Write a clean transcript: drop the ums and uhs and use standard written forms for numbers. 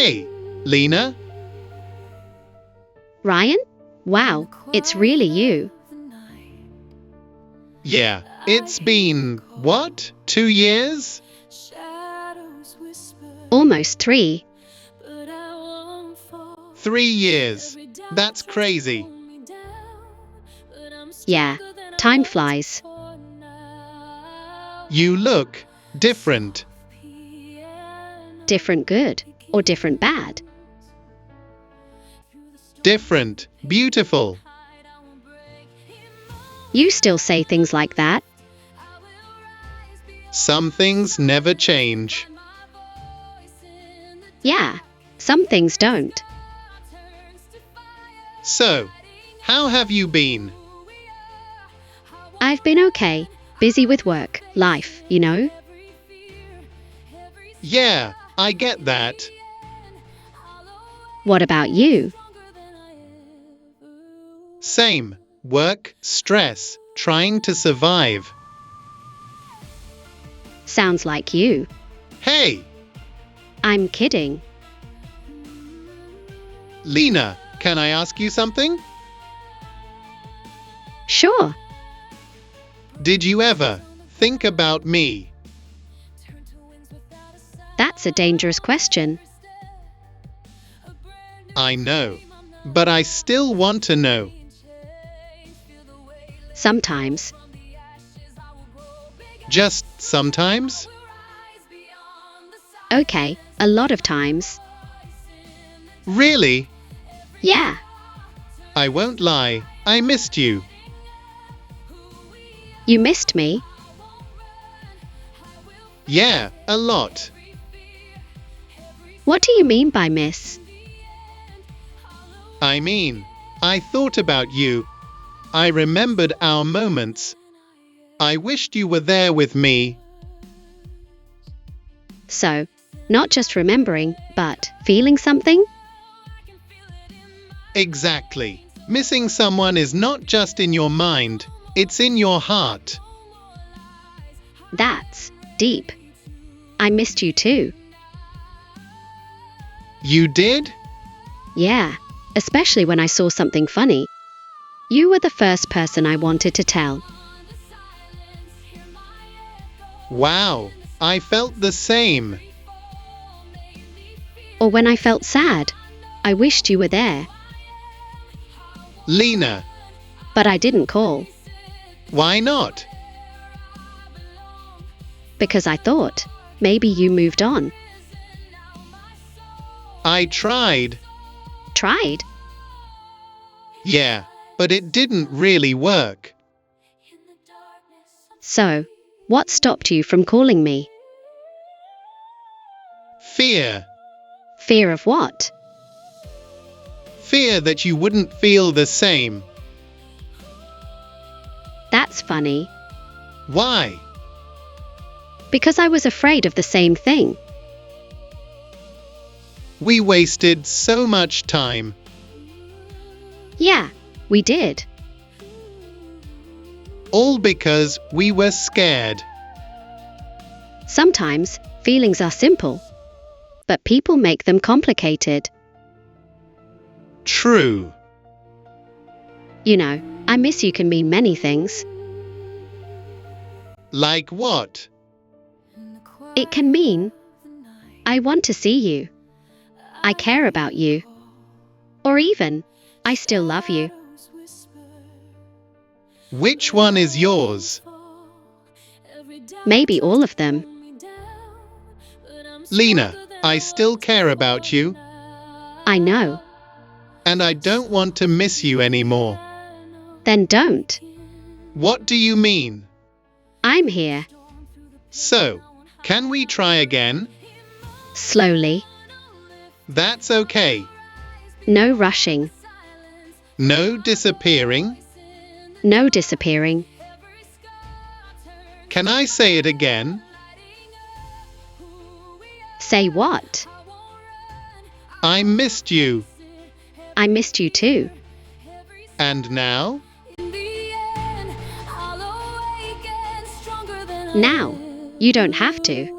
Hey, Lina. Ryan? Wow, it's really you. Yeah, it's been, what, 2 years? Almost 3. 3 years. That's crazy. Yeah, time flies. You look different. Different good or different bad? Different, beautiful. You still say things like that? Some things never change. Yeah, some things don't. So, how have you been? I've been okay, busy with work, life, you know? Yeah, I get that. What about you? Same. Work, stress, trying to survive. Sounds like you. Hey, I'm kidding. Lina, can I ask you something? Sure. Did you ever think about me? That's a dangerous question. I know, but I still want to know. Sometimes. Just sometimes? Okay, a lot of times. Really? Yeah. I won't lie, I missed you. You missed me? Yeah, a lot. What do you mean by miss? I mean, I thought about you. I remembered our moments. I wished you were there with me. So, not just remembering, but feeling something? Exactly. Missing someone is not just in your mind, it's in your heart. That's deep. I missed you too. You did? Yeah, especially when I saw something funny. You were the first person I wanted to tell. Wow, I felt the same. Or when I felt sad. I wished you were there. Lina, But I didn't call. why not? Because I thought, maybe you moved on. I tried. Tried? Yeah, but it didn't really work. So, what stopped you from calling me? Fear. Fear of what? Fear that you wouldn't feel the same. That's funny. Why? Because I was afraid of the same thing. We wasted so much time. Yeah, we did. All because we were scared. Sometimes, feelings are simple. But people make them complicated. True. You know, I miss you can mean many things. Like what? It can mean, I want to see you. I care about you. Or even, I still love you. Which one is yours? Maybe all of them. Lina, I still care about you, I know. and I don't want to miss you anymore. Then don't. What do you mean? I'm here. So, can we try again? Slowly. That's okay. No rushing. No disappearing. No disappearing. Can I say it again? Say what? I missed you. I missed you too. And now? Now, you don't have to.